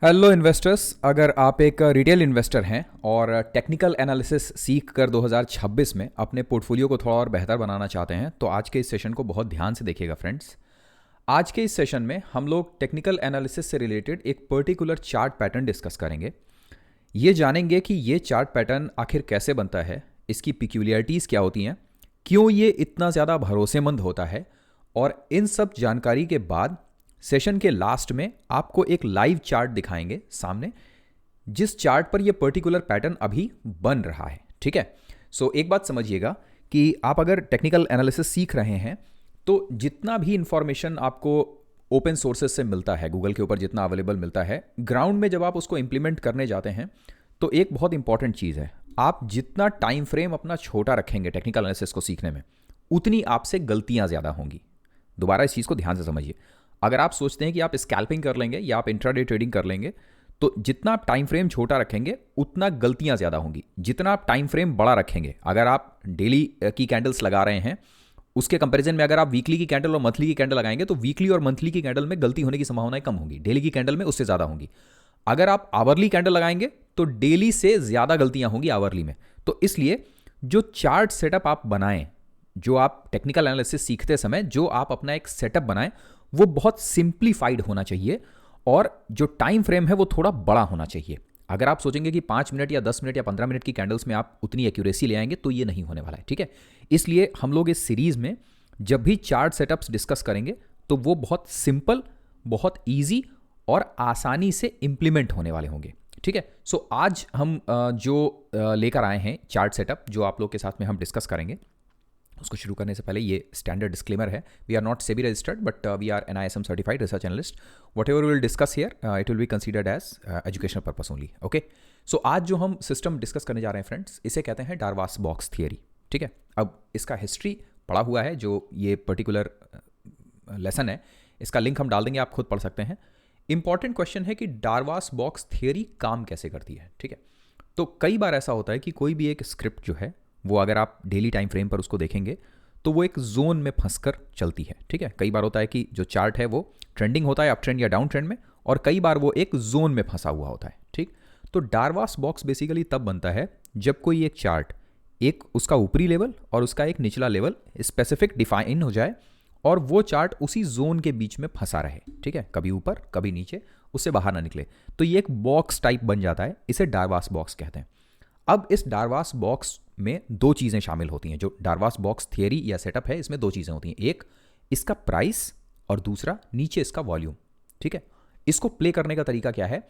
Hello investors, अगर आप एक रिटेल इन्वेस्टर हैं और टेक्निकल एनालिसिस सीख कर 2026 में अपने पोर्टफोलियो को थोड़ा और बेहतर बनाना चाहते हैं तो आज के इस सेशन को बहुत ध्यान से देखिएगा फ्रेंड्स। आज के इस सेशन में हम लोग टेक्निकल एनालिसिस से रिलेटेड एक पर्टिकुलर चार्ट पैटर्न डिस्कस करेंगे। ये जानेंगे कि ये चार्ट पैटर्न आखिर कैसे बनता है, इसकी पिक्यूलियरिटीज़ क्या होती हैं, क्यों ये इतना ज़्यादा भरोसेमंद होता है, और इन सब जानकारी के बाद सेशन के लास्ट में आपको एक लाइव चार्ट दिखाएंगे सामने, जिस चार्ट पर ये पर्टिकुलर पैटर्न अभी बन रहा है। ठीक है, सो एक बात समझिएगा कि आप अगर टेक्निकल एनालिसिस सीख रहे हैं तो जितना भी इंफॉर्मेशन आपको ओपन सोर्सेज से मिलता है, गूगल के ऊपर जितना अवेलेबल मिलता है, ग्राउंड में जब आप उसको इंप्लीमेंट करने जाते हैं तो एक बहुत इंपॉर्टेंट चीज़ है, आप जितना टाइम फ्रेम अपना छोटा रखेंगे टेक्निकल एनालिसिस को सीखने में, उतनी आपसे गलतियां ज़्यादा होंगी। दोबारा इस चीज़ को ध्यान से समझिए। अगर आप सोचते हैं कि आप स्कैल्पिंग कर लेंगे या आप इंट्राडे ट्रेडिंग कर लेंगे तो जितना आप टाइम फ्रेम छोटा रखेंगे उतना गलतियां ज़्यादा होंगी। जितना आप टाइम फ्रेम बड़ा रखेंगे, अगर आप डेली की कैंडल्स लगा रहे हैं उसके कंपैरिजन में अगर आप वीकली की कैंडल और मंथली की कैंडल लगाएंगे तो वीकली और मंथली की कैंडल में गलती होने की संभावनाएं कम होंगी, डेली की कैंडल में उससे ज़्यादा होंगी। अगर आप आवरली कैंडल लगाएंगे तो डेली से ज़्यादा गलतियां होंगी आवरली में। तो इसलिए जो चार्ट सेटअप आप बनाएं, जो आप टेक्निकल एनालिसिस सीखते समय जो आप अपना एक सेटअप बनाएं, वो बहुत सिंप्लीफाइड होना चाहिए और जो टाइम फ्रेम है वो थोड़ा बड़ा होना चाहिए। अगर आप सोचेंगे कि 5 मिनट या 10 मिनट या 15 मिनट की कैंडल्स में आप उतनी एक्यूरेसी ले आएंगे तो ये नहीं होने वाला है। ठीक है, इसलिए हम लोग इस सीरीज में जब भी चार्ट सेटअप्स डिस्कस करेंगे तो वो बहुत सिंपल, बहुत ईजी और आसानी से इंप्लीमेंट होने वाले होंगे। ठीक है, सो आज हम जो लेकर आए हैं चार्ट सेटअप जो आप लोग के साथ में हम डिस्कस करेंगे, उसको शुरू करने से पहले ये स्टैंडर्ड डिस्क्लेमर है, we are not SEBI registered but we are NISM certified research analyst. Whatever will discuss here it will be considered as educational purpose only. Okay, so आज जो हम सिस्टम डिस्कस करने जा रहे हैं फ्रेंड्स, इसे कहते हैं डारवास बॉक्स थियरी। ठीक है, अब इसका हिस्ट्री पढ़ा हुआ है, जो ये पर्टिकुलर लेसन है इसका लिंक हम डाल देंगे, आप खुद पढ़ सकते हैं। इंपॉर्टेंट क्वेश्चन है कि डारवास बॉक्स थियरी काम कैसे करती है। ठीक है, तो कई बार ऐसा होता है कि कोई भी एक स्क्रिप्ट जो है वो अगर आप डेली टाइम फ्रेम पर उसको देखेंगे तो वो एक जोन में फंसकर चलती है। ठीक है, कई बार होता है कि जो चार्ट है वो ट्रेंडिंग होता है अप ट्रेंड या डाउन ट्रेंड में, और कई बार वो एक जोन में फंसा हुआ होता है। ठीक, तो डारवास बॉक्स बेसिकली तब बनता है जब कोई एक चार्ट, एक उसका ऊपरी लेवल और उसका एक निचला लेवल स्पेसिफिक डिफाइन हो जाए और वो चार्ट उसी जोन के बीच में फंसा रहे। ठीक है, कभी ऊपर कभी नीचे, उससे बाहर ना निकले, तो ये एक बॉक्स टाइप बन जाता है, इसे डारवास बॉक्स कहते हैं। अब इस डारवास बॉक्स में दो चीज़ें शामिल होती हैं। जो डारवास बॉक्स थियरी या सेटअप है इसमें दो चीज़ें होती हैं, एक इसका प्राइस और दूसरा नीचे इसका वॉल्यूम। ठीक है, इसको प्ले करने का तरीका क्या है,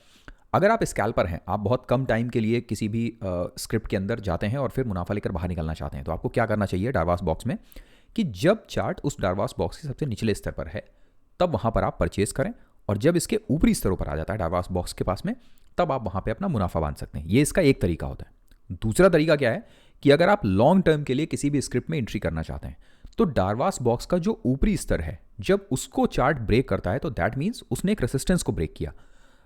अगर आप स्कैल्पर हैं, आप बहुत कम टाइम के लिए किसी भी स्क्रिप्ट के अंदर जाते हैं और फिर मुनाफा लेकर बाहर निकलना चाहते हैं, तो आपको क्या करना चाहिए डारवास बॉक्स में कि जब चार्ट उस डारवास बॉक्स के सबसे निचले स्तर पर है तब वहाँ पर आप परचेज करें, और जब इसके ऊपरी स्तरों पर आ जाता है डारवास बॉक्स के पास में, तब आप वहाँ पर अपना मुनाफा बांध सकते हैं। ये इसका एक तरीका होता है। दूसरा तरीका क्या है कि अगर आप लॉन्ग टर्म के लिए किसी भी स्क्रिप्ट में एंट्री करना चाहते हैं तो डारवास बॉक्स का जो ऊपरी स्तर है जब उसको चार्ट ब्रेक करता है तो दैट मीन्स उसने एक रेसिस्टेंस को ब्रेक किया।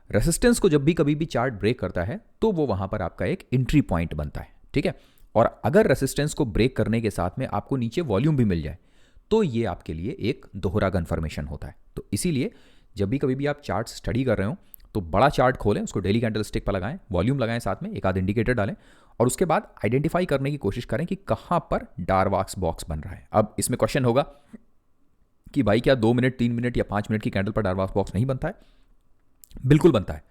रेसिस्टेंस को जब भी कभी भी चार्ट ब्रेक करता है तो वो वहां पर आपका एक एंट्री पॉइंट बनता है। ठीक है, और अगर रेसिस्टेंस को ब्रेक करने के साथ में आपको नीचे वॉल्यूम भी मिल जाए तो ये आपके लिए एक दोहरा कन्फर्मेशन होता है। तो इसीलिए जब भी कभी भी आप चार्ट स्टडी कर रहे हो तो बड़ा चार्ट खोलें, उसको डेली कैंडल स्टिक पर लगाएं, वॉल्यूम लगाएं, साथ में एक आध इंडिकेटर डालें, और उसके बाद आइडेंटिफाई करने की कोशिश करें कि कहां पर डारवास बॉक्स बन रहा है। अब इसमें क्वेश्चन होगा कि भाई क्या 2 मिनट 3 मिनट या 5 मिनट की कैंडल पर डारवास बॉक्स नहीं बनता है? बिल्कुल बनता है।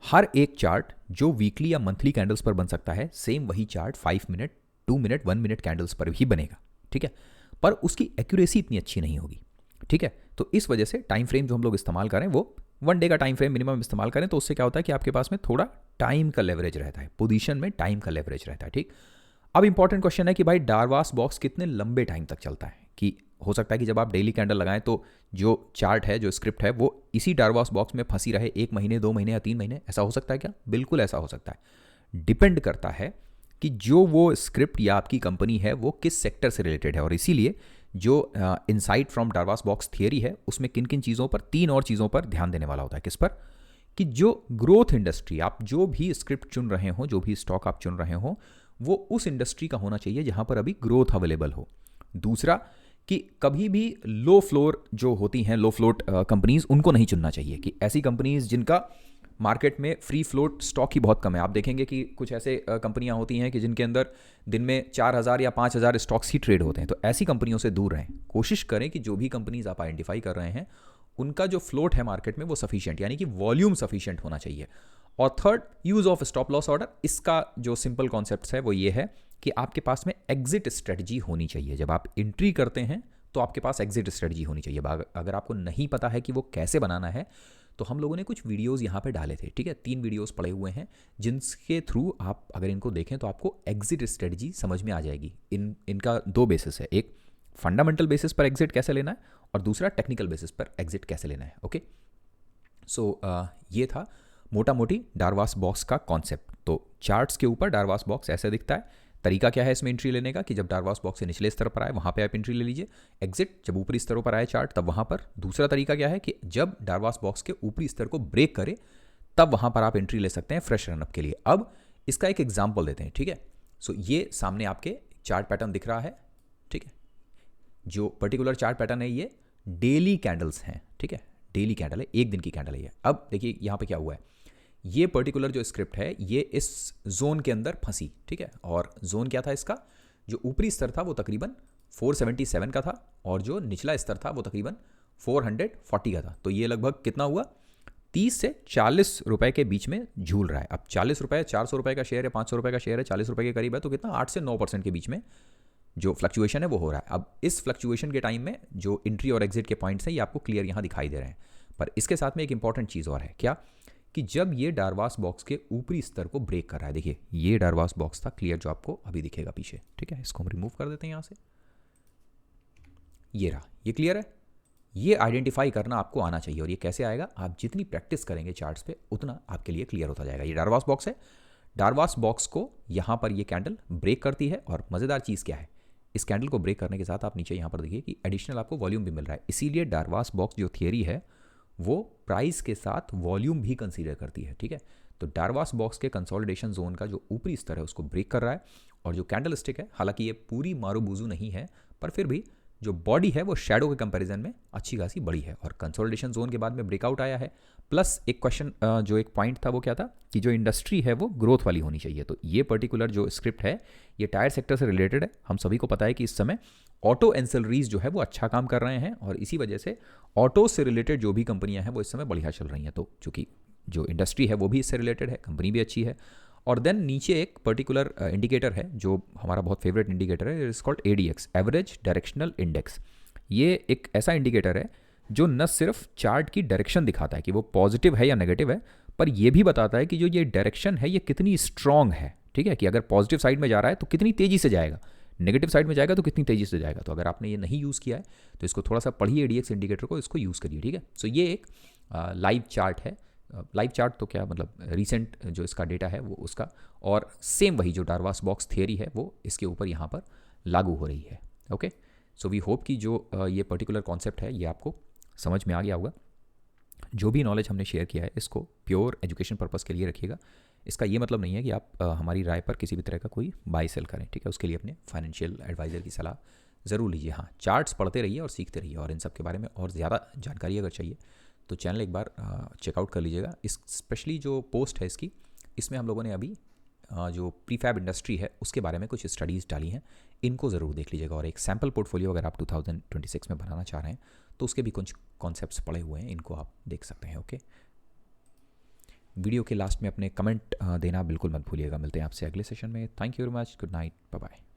हर एक चार्ट जो वीकली या मंथली कैंडल्स पर बन सकता है, सेम वही chart 5 minute 2 minute 1 minute candles पर भी बनेगा। ठीक है, पर उसकी एक्यूरेसी इतनी अच्छी नहीं होगी। ठीक है, तो इस वजह से टाइम फ्रेम जो हम लोग इस्तेमाल करें वो 1 डे का टाइम फ्रेम मिनिमम इस्तेमाल करें, तो उससे क्या होता है कि आपके पास में थोड़ा टाइम का लेवरेज रहता है, पोजीशन में टाइम का लेवरेज रहता है। ठीक, अब इंपॉर्टेंट क्वेश्चन है कि भाई डारवास बॉक्स कितने लंबे टाइम तक चलता है, कि हो सकता है कि जब आप डेली कैंडल लगाएं तो जो चार्ट है, जो स्क्रिप्ट है, वो इसी डारवास बॉक्स में फंसी रहे 1 महीने 2 महीने या 3 महीने। ऐसा हो सकता है क्या? बिल्कुल ऐसा हो सकता है। डिपेंड करता है कि जो वो स्क्रिप्ट या आपकी कंपनी है वो किस सेक्टर से रिलेटेड है, और इसीलिए जो इनसाइट फ्रॉम डारवास बॉक्स थियरी है उसमें किन किन चीज़ों पर, 3 और चीज़ों पर ध्यान देने वाला होता है। किस पर? कि जो ग्रोथ इंडस्ट्री, आप जो भी स्क्रिप्ट चुन रहे हो, जो भी स्टॉक आप चुन रहे हो, वो उस इंडस्ट्री का होना चाहिए जहां पर अभी ग्रोथ अवेलेबल हो। दूसरा कि कभी भी लो फ्लोर जो होती हैं, लो फ्लोट कंपनीज, उनको नहीं चुनना चाहिए, कि ऐसी कंपनीज जिनका मार्केट में फ्री फ्लोट स्टॉक ही बहुत कम है। आप देखेंगे कि कुछ ऐसे कंपनियां होती हैं कि जिनके अंदर दिन में 4,000 या 5,000 स्टॉक्स ही ट्रेड होते हैं। तो ऐसी कंपनियों से दूर रहें। कोशिश करें कि जो भी कंपनीज आप आइडेंटिफाई कर रहे हैं उनका जो फ्लोट है मार्केट में वो सफिशिएंट, यानी कि वॉल्यूम सफिशिएंट होना चाहिए। और third, use of stop loss order. इसका जो सिंपल कॉन्सेप्ट है वो ये है कि आपके पास में एग्जिट स्ट्रेटजी होनी चाहिए। जब आप एंट्री करते हैं तो आपके पास एग्जिट स्ट्रेटजी होनी चाहिए। अगर आपको नहीं पता है कि वो कैसे बनाना है, तो हम लोगों ने कुछ वीडियोस यहाँ पे डाले थे, ठीक है, 3 वीडियोस पड़े हुए हैं जिनके थ्रू आप अगर इनको देखें तो आपको एग्जिट स्ट्रेटजी समझ में आ जाएगी। इनका 2 बेसिस है, एक फंडामेंटल बेसिस पर एग्जिट कैसे लेना है और दूसरा टेक्निकल बेसिस पर एग्जिट कैसे लेना है। ओके, सो ये था मोटा मोटी डारवास बॉक्स का कॉन्सेप्ट। तो चार्ट्स के ऊपर डारवास बॉक्स ऐसे दिखता है। तरीका क्या है इसमें एंट्री लेने का कि जब डारवास बॉक्स से निचले स्तर पर आए वहाँ पे आप एंट्री ले लीजिए। एग्जिट जब ऊपरी स्तरों पर आए चार्ट तब वहाँ पर। दूसरा तरीका क्या है कि जब डारवास बॉक्स के ऊपरी स्तर को ब्रेक करे तब वहाँ पर आप एंट्री ले सकते हैं फ्रेश रनअप के लिए। अब इसका एक एग्जाम्पल देते हैं, ठीक है। सो ये सामने आपके चार्ट पैटर्न दिख रहा है, ठीक है। जो पर्टिकुलर चार्ट पैटर्न है ये डेली कैंडल्स हैं, ठीक है, डेली कैंडल है, एक दिन की कैंडल है ये। अब देखिए यहाँ पे क्या हुआ है, ये पर्टिकुलर जो स्क्रिप्ट है ये इस जोन के अंदर फंसी, ठीक है। और जोन क्या था इसका, जो ऊपरी स्तर था वो तकरीबन 477 का था और जो निचला स्तर था वो तकरीबन 440 का था। तो ये लगभग कितना हुआ, 30 से 40 रुपए के बीच में झूल रहा है। अब 40 रुपए, 400 रुपए का शेयर है, 500 रुपए का शेयर है, 40 रुपए के करीब है, तो कितना 8 से 9% के बीच में जो फ्लक्चुएशन है वो हो रहा है। अब इस फ्लक्चुएशन के टाइम में जो एंट्री और एग्जिट के पॉइंट्स हैं ये आपको क्लियर यहाँ दिखाई दे रहे हैं। पर इसके साथ में एक इंपॉर्टेंट चीज़ और है, क्या कि जब ये डारवास बॉक्स के ऊपरी स्तर को ब्रेक कर रहा है, देखिए ये डारवास बॉक्स था क्लियर जो आपको अभी दिखेगा पीछे, ठीक है। इसको हम रिमूव कर देते हैं यहाँ से, ये रहा, ये क्लियर है। ये आइडेंटिफाई करना आपको आना चाहिए। और ये कैसे आएगा, आप जितनी प्रैक्टिस करेंगे चार्ट्स पे उतना आपके लिए क्लियर होता जाएगा। ये डारवास बॉक्स है, डारवास बॉक्स को यहाँ पर ये कैंडल ब्रेक करती है। और मज़ेदार चीज़ क्या है, इस कैंडल को ब्रेक करने के साथ आप नीचे यहाँ पर देखिए कि एडिशनल आपको वॉल्यूम भी मिल रहा है। इसीलिए डारवास बॉक्स जो थियरी है वो प्राइस के साथ वॉल्यूम भी कंसीडर करती है, ठीक है। तो डारवास बॉक्स के कंसोलिडेशन जोन का जो ऊपरी स्तर है उसको ब्रेक कर रहा है और जो कैंडल स्टिक है, हालांकि ये पूरी मारूबूजू नहीं है पर फिर भी जो बॉडी है वो शैडो के कंपैरिजन में अच्छी खासी बड़ी है और कंसोलिडेशन जोन के बाद में ब्रेकआउट आया है। प्लस एक क्वेश्चन जो एक पॉइंट था वो क्या था कि जो इंडस्ट्री है वो ग्रोथ वाली होनी चाहिए। तो ये पर्टिकुलर जो स्क्रिप्ट है ये टायर सेक्टर से रिलेटेड है। हम सभी को पता है कि इस समय ऑटो एंसिलरीज जो है वो अच्छा काम कर रहे हैं और इसी वजह से ऑटो से रिलेटेड जो भी कंपनियां हैं वो इस समय बढ़िया चल रही हैं। तो चूंकि जो इंडस्ट्री है वो भी इससे रिलेटेड है, कंपनी भी अच्छी है। और देन नीचे एक पर्टिकुलर इंडिकेटर है जो हमारा बहुत फेवरेट इंडिकेटर है, it's called ADX, average directional index. ये एक ऐसा इंडिकेटर है जो न सिर्फ चार्ट की डायरेक्शन दिखाता है कि वो पॉजिटिव है या नेगेटिव है, पर यह भी बताता है कि जो ये डायरेक्शन है ये कितनी स्ट्रांग है, ठीक है। कि अगर पॉजिटिव साइड में जा रहा है तो कितनी तेजी से जाएगा, नेगेटिव साइड में जाएगा तो कितनी तेजी से जाएगा। तो अगर आपने ये नहीं यूज़ किया है तो इसको थोड़ा सा पढ़िए, ADX इंडिकेटर को, इसको यूज़ करिए, ठीक है। सो ये एक लाइव चार्ट है। लाइव चार्ट तो क्या मतलब, रिसेंट जो इसका डेटा है वो उसका, और सेम वही जो डारवास बॉक्स थियरी है वो इसके ऊपर यहाँ पर लागू हो रही है। ओके, सो वी होप कि जो ये पर्टिकुलर कॉन्सेप्ट है ये आपको समझ में आ गया होगा। जो भी नॉलेज हमने शेयर किया है इसको प्योर एजुकेशन पर्पस के लिए रखिएगा। इसका ये मतलब नहीं है कि आप हमारी राय पर किसी भी तरह का कोई बाय सेल करें, ठीक है। उसके लिए अपने फाइनेंशियल एडवाइज़र की सलाह ज़रूर लीजिए। हाँ, चार्ट्स पढ़ते रहिए और सीखते रहिए, और इन सब के बारे में और ज़्यादा जानकारी अगर चाहिए तो चैनल एक बार चेकआउट कर लीजिएगा। इस स्पेशली जो पोस्ट है इसकी, इसमें हम लोगों ने अभी जो प्रीफैब इंडस्ट्री है उसके बारे में कुछ स्टडीज़ डाली हैं, इनको ज़रूर देख लीजिएगा। और एक सैम्पल पोर्टफोलियो अगर आप 2026 में बनाना चाह रहे हैं तो उसके भी कुछ कॉन्सेप्ट्स पड़े हुए हैं, इनको आप देख सकते हैं। ओके, वीडियो के लास्ट में अपने कमेंट देना बिल्कुल मत भूलिएगा। मिलते हैं आपसे अगले सेशन में। Thank you very much, good night, bye bye.